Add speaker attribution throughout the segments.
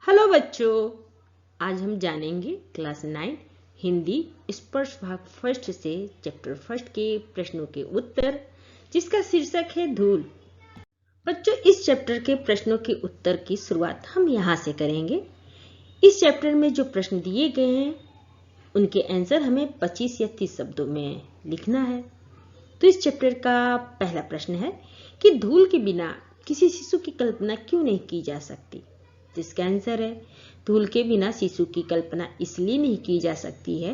Speaker 1: Hello बच्चों, आज हम जानेंगे क्लास 9 हिंदी स्पर्श भाग फर्स्ट से चैप्टर फर्स्ट के प्रश्नों के उत्तर, जिसका शीर्षक है धूल। बच्चों, इस चैप्टर के प्रश्नों के उत्तर की शुरुआत हम यहाँ से करेंगे। इस चैप्टर में जो प्रश्न दिए गए हैं उनके आंसर हमें 25 या 30 शब्दों में लिखना है। तो इस चैप्टर का पहला प्रश्न है कि धूल के बिना किसी शिशु की कल्पना क्यों नहीं की जा सकती। इसका आंसर है धूल के बिना शिशु की कल्पना इसलिए नहीं की जा सकती है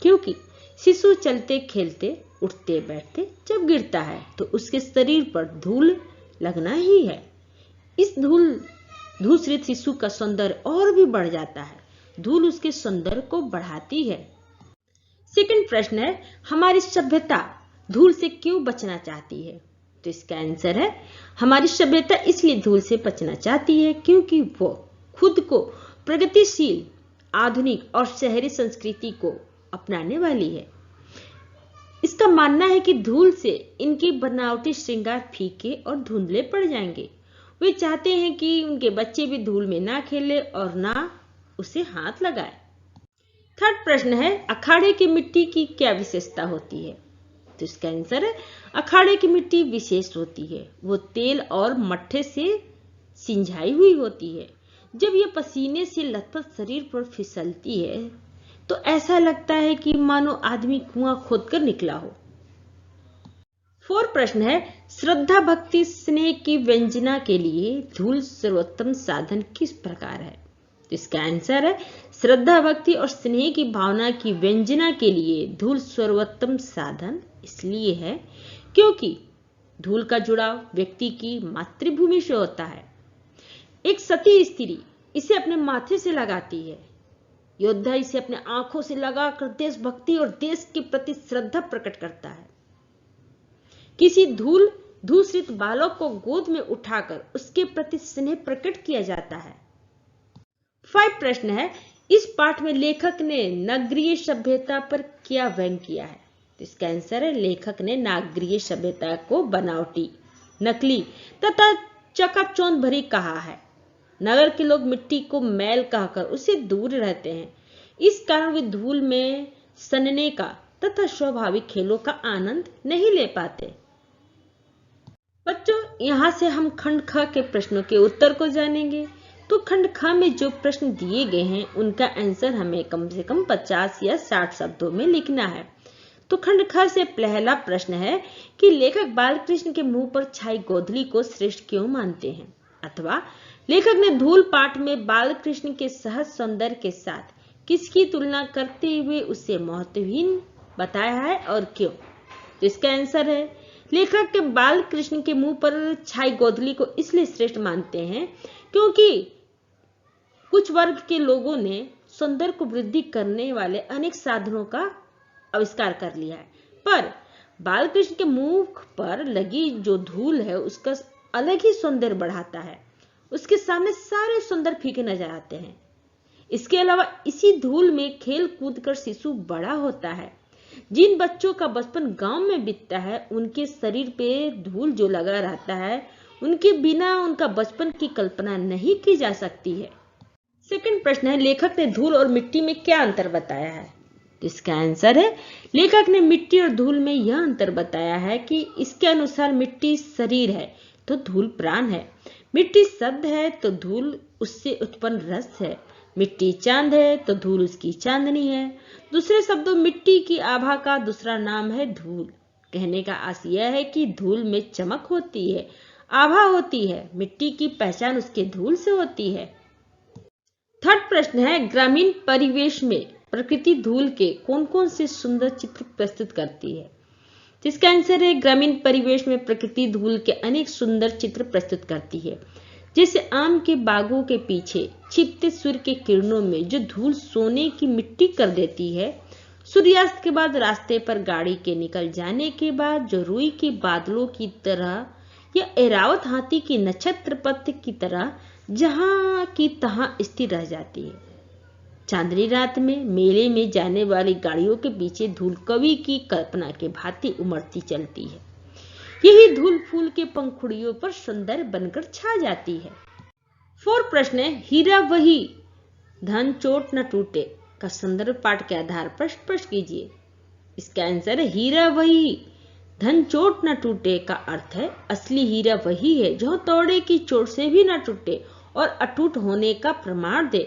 Speaker 1: क्योंकि शिशु चलते खेलते उठते बैठते जब गिरता है तो उसके शरीर पर धूल लगना ही है। इस धूसरित शिशु का सौंदर्य और भी बढ़ जाता है। धूल उसके सौंदर्य को बढ़ाती है। सेकंड प्रश्न है, हमारी सभ्यता धूल से क्यों बचना चाहती है। तो इसका आंसर है हमारी सभ्यता इसलिए धूल से बचना चाहती है क्योंकि वो खुद को प्रगतिशील, आधुनिक और शहरी संस्कृति को अपनाने वाली है। इसका मानना है कि धूल से इनकी बनावटी श्रृंगार फीके और धुंधले पड़ जाएंगे। वे चाहते हैं कि उनके बच्चे भी धूल में ना खेले और ना उसे हाथ लगाए। थर्ड प्रश्न है, अखाड़े की मिट्टी की क्या विशेषता होती है। तो इसका आंसर है अखाड़े की मिट्टी विशेष होती है। वो तेल और मट्ठे से सिंचाई हुई होती है। जब ये पसीने से लथपथ शरीर पर फिसलती है तो ऐसा लगता है कि मानो आदमी कुआं खोदकर निकला हो। फोर्थ प्रश्न है, श्रद्धा भक्ति स्नेह की व्यंजना के लिए धूल सर्वोत्तम साधन किस प्रकार है। तो इसका आंसर है श्रद्धा भक्ति और स्नेह की भावना की व्यंजना के लिए धूल सर्वोत्तम साधन इसलिए है क्योंकि धूल का जुड़ाव व्यक्ति की मातृभूमि से होता है। एक सती स्त्री इसे अपने माथे से लगाती है। योद्धा इसे अपने आंखों से लगाकर देशभक्ति और देश के प्रति श्रद्धा प्रकट करता है। किसी धूसरित बालक को गोद में उठाकर उसके प्रति स्नेह प्रकट किया जाता है। 5 प्रश्न है, इस पाठ में लेखक ने नगरीय सभ्यता पर क्या व्यंग किया है। तो इसका आंसर है लेखक ने नागरीय सभ्यता को बनावटी, नकली तथा चकाचौंध भरी कहा है। नगर के लोग मिट्टी को मैल कहकर उससे दूर रहते हैं। इस कारण वे धूल में सनने का तथा स्वाभाविक खेलों का आनंद नहीं ले पाते। बच्चों, यहाँ से हम खंड ख के प्रश्नों के उत्तर को जानेंगे। तो खंड ख में जो प्रश्न दिए गए हैं उनका आंसर हमें कम से कम 50 या 60 शब्दों में लिखना है। तो खंड ख से पहला प्रश्न है कि लेखक बालकृष्ण के मुंह पर छाई गोधली को श्रेष्ठ क्यों मानते हैं, अथवा लेखक ने धूल पाठ में बालकृष्ण के सहज सौंदर्य के साथ किसकी तुलना करते हुए उसे महत्वहीन बताया है और क्यों। तो इसका आंसर है लेखक के बालकृष्ण के मुंह पर छाई गोधली को इसलिए श्रेष्ठ मानते हैं क्योंकि कुछ वर्ग के लोगों ने सौंदर्य को वृद्धि करने वाले अनेक साधनों का आविष्कार कर लिया है, पर बालकृष्ण के मुख पर लगी जो धूल है उसका अलग ही सौंदर्य बढ़ाता है। उसके सामने सारे सौंदर्य फीके नजर आते हैं। इसके अलावा इसी धूल में खेल कूद कर शिशु बड़ा होता है। जिन बच्चों का बचपन गांव में बीतता है उनके शरीर पे धूल जो लगा रहता है, उनके बिना उनका बचपन की कल्पना नहीं की जा सकती है। सेकंड प्रश्न है, लेखक ने धूल और मिट्टी में क्या अंतर बताया है। तो इसका आंसर है लेखक ने मिट्टी और धूल में यह अंतर बताया है कि इसके अनुसार मिट्टी शरीर है तो धूल प्राण है। मिट्टी शब्द है तो धूल उससे उत्पन्न रस है। मिट्टी चांद है तो धूल उसकी चांदनी है। दूसरे शब्दों मिट्टी की आभा का दूसरा नाम है धूल। कहने का आशय यह है कि धूल में चमक होती है, आभा होती है। मिट्टी की पहचान उसके धूल से होती है। थर्ड प्रश्न है, ग्रामीण परिवेश में प्रकृति धूल के कौन कौन से सुंदर चित्र प्रस्तुत करती है। इसका आंसर है ग्रामीण परिवेश में प्रकृति धूल के अनेक सुंदर चित्र प्रस्तुत करती है। जैसे आम के बागों के पीछे छिपते सूर्य के किरणों में जो धूल सोने की मिट्टी कर देती है। सूर्यास्त के बाद रास्ते पर गाड़ी के निकल जाने के बाद जो रुई के बादलों की तरह या ऐरावत हाथी की नक्षत्र पथ की तरह जहां की तहां स्थिर रह जाती है। चांदनी रात में मेले में जाने वाली गाड़ियों के पीछे धूल कवि की कल्पना के भांति उमड़ती चलती है। यही धूल फूल के पंखुड़ियों पर सुंदर बनकर छा जाती है। 4 प्रश्न है, हीरा वही धन चोट न टूटे का संदर्भ पाठ के आधार पर स्पष्ट कीजिए। इसका आंसर है हीरा वही धन चोट न टूटे का अर्थ है असली हीरा वही है जो हथौड़े की चोट से भी न टूटे और अटूट होने का प्रमाण दे।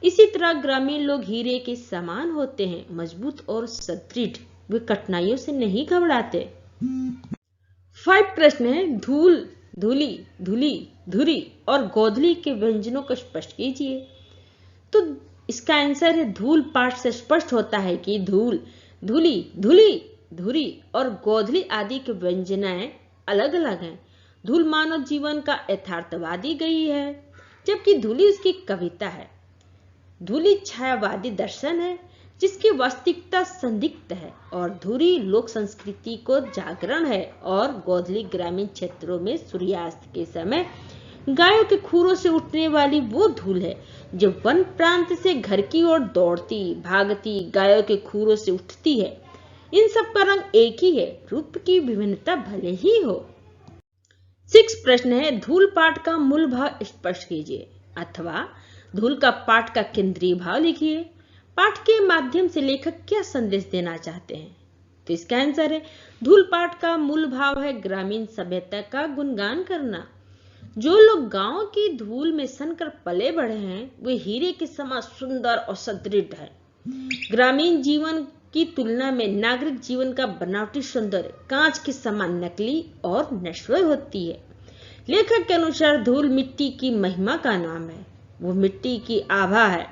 Speaker 1: इसी तरह ग्रामीण लोग हीरे के समान होते हैं, मजबूत और सुदृढ़। वे कठिनाइयों से नहीं घबराते। 5 प्रश्न है, धूल, धूली, धुली, धुरी और गोधली के व्यंजनों को स्पष्ट कीजिए। तो इसका आंसर है धूल पाठ से स्पष्ट होता है कि धूल, धूली, धुली, धुरी और गोधली आदि के व्यंजनाएं अलग अलग हैं। धूल मानव जीवन का यथार्थवादी गई है, जबकि धुली उसकी कविता है। धुली छायावादी दर्शन है जिसकी वास्तविकता संदिग्ध है, और धुरी लोक संस्कृति को जागरण है, और गोधली ग्रामीण क्षेत्रों में सूर्यास्त के समय गायों के खुरों से उठने वाली वो धूल है जो वन प्रांत से घर की ओर दौड़ती भागती गायों के खुरों से उठती है। इन सब का रंग एक ही है, रूप की विभिन्नता भले ही हो। 6 प्रश्न है, धूल पाठ का मूल भाव स्पष्ट कीजिए, अथवा धूल का पाठ का केंद्रीय भाव लिखिए। पाठ के माध्यम से लेखक क्या संदेश देना चाहते हैं? तो इसका आंसर है धूल पाठ का मूल भाव है ग्रामीण सभ्यता का गुणगान करना। जो लोग गांव की धूल में सनकर पले बढ़े हैं वे हीरे के समान सुंदर और सुदृढ़ है। ग्रामीण जीवन की तुलना में नागरिक जीवन का बनावटी सौंदर्य कांच के समान नकली और नश्वर होती है। लेखक के अनुसार धूल मिट्टी की महिमा का नाम है। वो मिट्टी की आभा है।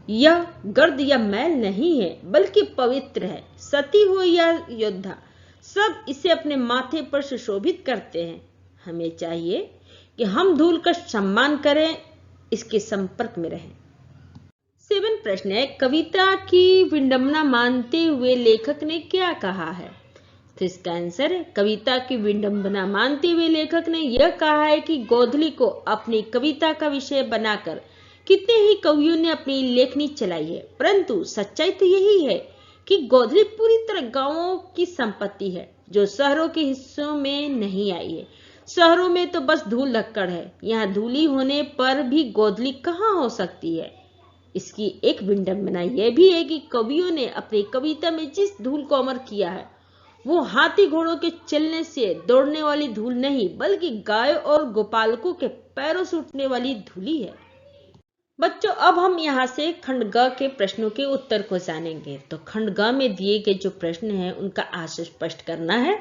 Speaker 1: यह गर्द या मैल नहीं है बल्कि पवित्र है। सती हो या योद्धा, सब इसे अपने माथे पर सुशोभित करते हैं। हमें चाहिए कि हम धूल का सम्मान करें, इसके संपर्क में रहें। 7 प्रश्न है, कविता की विडंबना मानते हुए लेखक ने क्या कहा है? तो इसका आंसर है कविता की विडंबना मानते हुए लेखक ने यह कहा है कि गोधली को अपनी कविता का विषय बनाकर कितने ही कवियों ने अपनी लेखनी चलाई है, परंतु सच्चाई तो यही है कि गोधली पूरी तरह गांवों की संपत्ति है जो शहरों के हिस्सों में नहीं आई है। शहरों में तो बस धूल धक्कड़ है, यहाँ धूली होने पर भी गोधली कहाँ हो सकती है। इसकी एक विडंबना यह भी है कि कवियों ने अपनी कविता में जिस धूल को अमर किया है वो हाथी घोड़ों के चलने से दौड़ने वाली धूल नहीं बल्कि गायों और गोपालकों के पैरों से उठने वाली धूली है। बच्चों, अब हम यहाँ से खंड ग के प्रश्नों के उत्तर को जानेंगे। तो खंड ग में दिए गए जो प्रश्न हैं उनका आशय स्पष्ट करना है।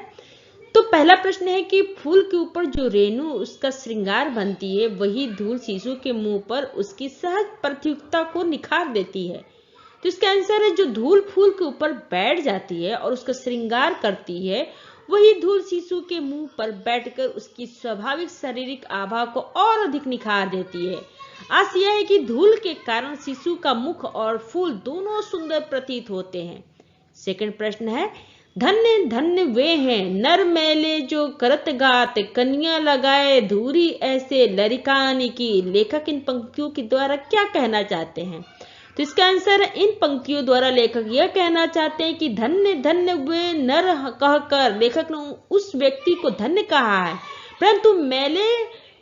Speaker 1: तो पहला प्रश्न है कि फूल के ऊपर जो रेणु उसका श्रृंगार बनती है वही धूल शिशु के मुंह पर उसकी सहज प्रतियुक्ता को निखार देती है। तो इसका आंसर है जो धूल फूल के ऊपर बैठ जाती है और उसका श्रृंगार करती है वही धूल शिशु के मुंह पर बैठकर उसकी स्वाभाविक शारीरिक आभा को और अधिक निखार देती है। आशय यह है कि धूल के कारण शिशु का मुख और फूल दोनों सुंदर प्रतीत होते हैं। सेकंड प्रश्न है, धन्य धन्य वे हैं नर मैले जो करत गात कन्या लगाए धूरी ऐसे लरिकानी की। लेखक इन पंक्तियों के द्वारा क्या कहना चाहते हैं? तो इसका आंसर है इन पंक्तियों द्वारा लेखक यह कहना चाहते हैं कि धन्य धन्य वे नर कहकर लेखक ने उस व्यक्ति को धन्य कहा है, परंतु मैले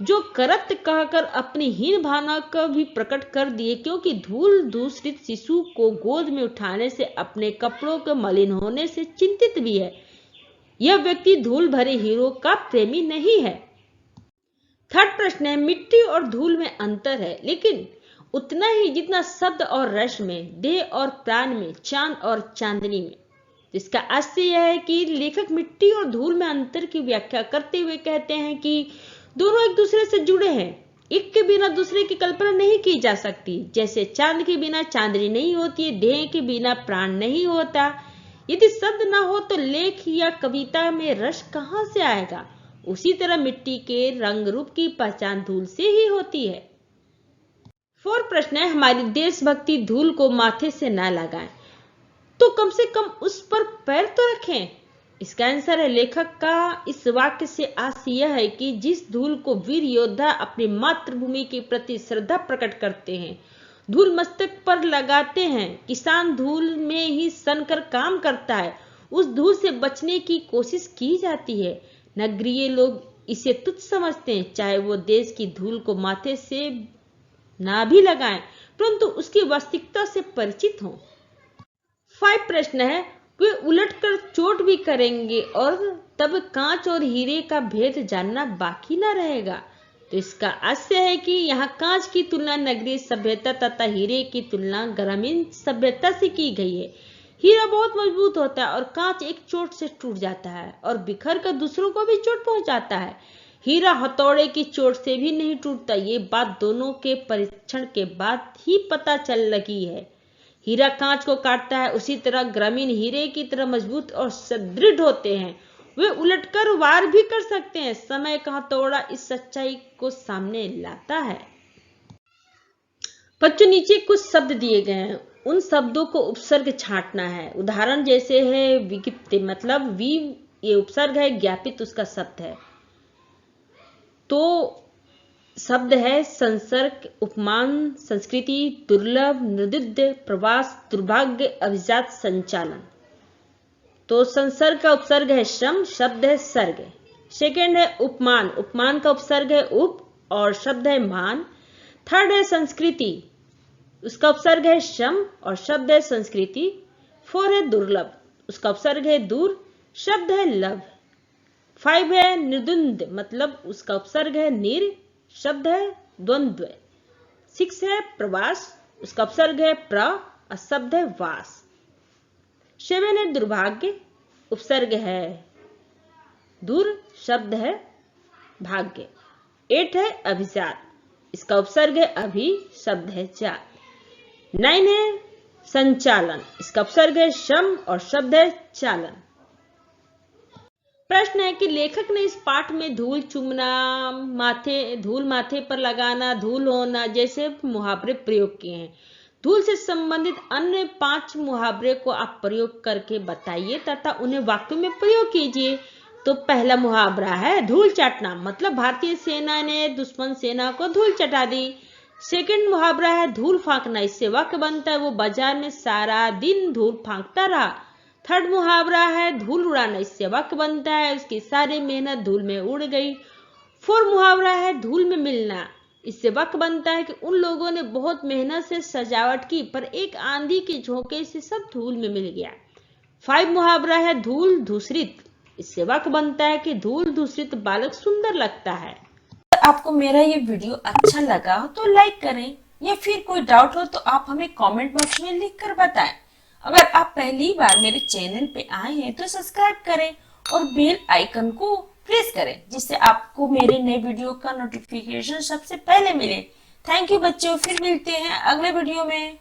Speaker 1: जो करत कहकर अपनी हीन भावना का भी प्रकट कर दिए, क्योंकि धूल दूषित शिशु को गोद में उठाने से अपने कपड़ों के मलिन होने से चिंतित भी है। यह व्यक्ति धूल भरे हीरो का प्रेमी नहीं है। थर्ड प्रश्न है, मिट्टी और धूल में अंतर है लेकिन उतना ही जितना शब्द और रस में, देह और प्राण में, चांद और चांदनी में। इसका आशय यह है कि लेखक मिट्टी और धूल में अंतर की व्याख्या करते हुए कहते हैं कि दोनों एक दूसरे से जुड़े हैं। एक के बिना दूसरे की कल्पना नहीं की जा सकती। जैसे चांद के बिना चांदनी नहीं होती है, देह के बिना प्राण नहीं होता। यदि शब्द ना हो तो लेख या कविता में रस कहाँ से आएगा? उसी तरह मिट्टी के रंग रूप की पहचान धूल से ही होती है। 4 प्रश्न है, हमारी देशभक्ति धूल को माथे से ना लगाएं तो कम से कम उस पर पैर तो रखें। इसका आंसर है लेखक का इस वाक्य से आशय यह है कि जिस धूल को वीर योद्धा अपनी मातृभूमि के प्रति श्रद्धा प्रकट करते हैं, धूल मस्तक पर लगाते हैं, किसान धूल में ही सनकर काम करता है, उस धूल से बचने की कोशिश की जाती है। नगरीय लोग इसे तुच्छ समझते हैं, चाहे वो देश की धूल को माथे से ना भी लगाएं, परंतु उसकी वास्तविकता से परिचित हों। 5 प्रश्न है, वे उलटकर चोट भी करेंगे और तब कांच और हीरे का भेद जानना बाकी ना रहेगा। तो इसका आशय है कि यहाँ कांच की तुलना नगरीय सभ्यता तथा हीरे की तुलना ग्रामीण सभ्यता से की गई है। हीरा बहुत मजबूत होता है और कांच एक चोट से टूट जाता है और बिखर कर दूसरों को भी चोट पहुंचाता है। हीरा हथौड़े की चोट से भी नहीं टूटता, ये बात दोनों के परीक्षण के बाद ही पता चल लगी है। हीरा कांच को काटता है, उसी तरह ग्रामीण हीरे की तरह मजबूत और सुदृढ़ होते हैं। वे उलटकर वार भी कर सकते हैं। समय का हथौड़ा इस सच्चाई को सामने लाता है। बच्चों, नीचे कुछ शब्द दिए गए हैं, उन शब्दों को उपसर्ग छांटना है। उदाहरण जैसे है विज्ञप्ति, मतलब वी ये उपसर्ग है, ज्ञापित उसका शब्द है। तो शब्द है संसर्ग, उपमान, संस्कृति, दुर्लभ, निर्दिद्य, प्रवास, दुर्भाग्य, अभिजात, संचालन। तो संसर्ग का उपसर्ग है श्रम, शब्द है सर्ग। सेकेंड है उपमान, उपमान का उपसर्ग है उप और शब्द है मान। थर्ड है संस्कृति, उसका उपसर्ग है श्रम और शब्द है संस्कृति। 4 है दुर्लभ, उसका उपसर्ग है दूर, शब्द है लभ। 5 है निर्द्वंद, मतलब उसका उपसर्ग है निर, शब्द है द्वंद्व। 6 है प्रवास, उसका उपसर्ग है प्र और शब्द है वास। 7 है दुर्भाग्य, उपसर्ग है दूर, शब्द है भाग्य। 8 है अभिजात, इसका उपसर्ग है अभि, शब्द है जात। 9 है संचालन, इसका उपसर्ग है श्रम और शब्द है चालन। प्रश्न है कि लेखक ने इस पाठ में धूल चूमना, धूल माथे पर लगाना, धूल होना जैसे मुहावरे प्रयोग किए हैं। धूल से संबंधित अन्य 5 मुहावरे को आप प्रयोग करके बताइए तथा उन्हें वाक्यों में प्रयोग कीजिए। तो पहला मुहावरा है धूल चाटना, मतलब भारतीय सेना ने दुश्मन सेना को धूल चटा दी। सेकंड मुहावरा है धूल फांकना, इससे वाक्य बनता है वो बाजार में सारा दिन धूल फांकता रहा। थर्ड मुहावरा है धूल उड़ाना, इससे वाक्य बनता है उसकी सारी मेहनत धूल में उड़ गई। 4 मुहावरा है धूल में मिलना, इससे वाक्य बनता है कि उन लोगों ने बहुत मेहनत से सजावट की पर एक आंधी के झोंके से सब धूल में मिल गया। 5 मुहावरा है धूल धूसरित, इससे वाक्य बनता है कि धूल धूसरित बालक सुंदर लगता है।
Speaker 2: अगर आपको मेरा ये वीडियो अच्छा लगा हो तो लाइक करें, या फिर कोई डाउट हो तो आप हमें कमेंट बॉक्स में लिख कर बताएं। अगर आप पहली बार मेरे चैनल पे आए हैं तो सब्सक्राइब करें और बेल आइकन को प्रेस करें, जिससे आपको मेरे नए वीडियो का नोटिफिकेशन सबसे पहले मिले। थैंक यू बच्चों, फिर मिलते हैं अगले वीडियो में।